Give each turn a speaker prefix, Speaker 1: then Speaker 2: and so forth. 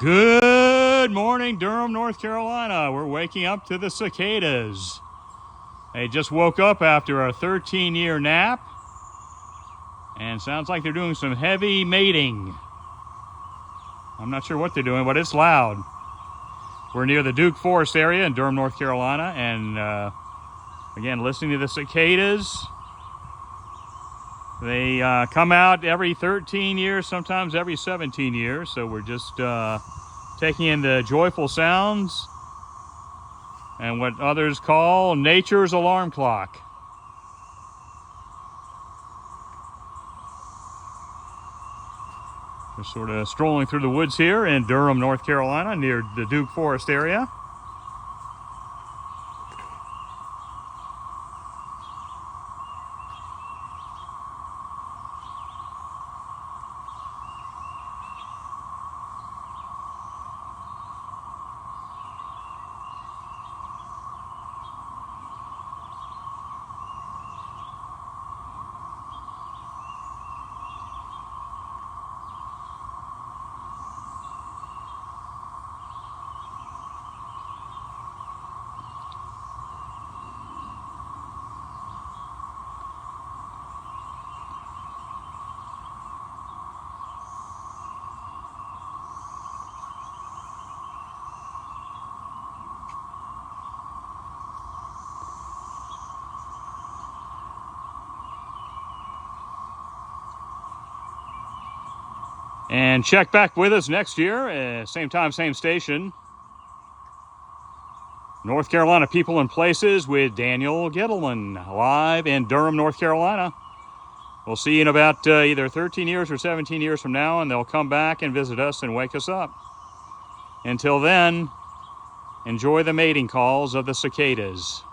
Speaker 1: Good morning, Durham, North Carolina. We're waking up to the cicadas. They just woke up after a 13-year nap, and sounds like they're doing some heavy mating. I'm not sure what they're doing, but it's loud. We're near the Duke Forest area in Durham, North Carolina, and again, listening to the cicadas. They come out every 13 years, sometimes every 17 years, so we're just taking in the joyful sounds and what others call nature's alarm clock. Just sort of strolling through the woods here in Durham, North Carolina, near the Duke Forest area. And check back with us next year, same time, same station. North Carolina People and Places with Daniel Gettleman, live in Durham, North Carolina. We'll see you in about either 13 years or 17 years from now, and they'll come back and visit us and wake us up. Until then, enjoy the mating calls of the cicadas.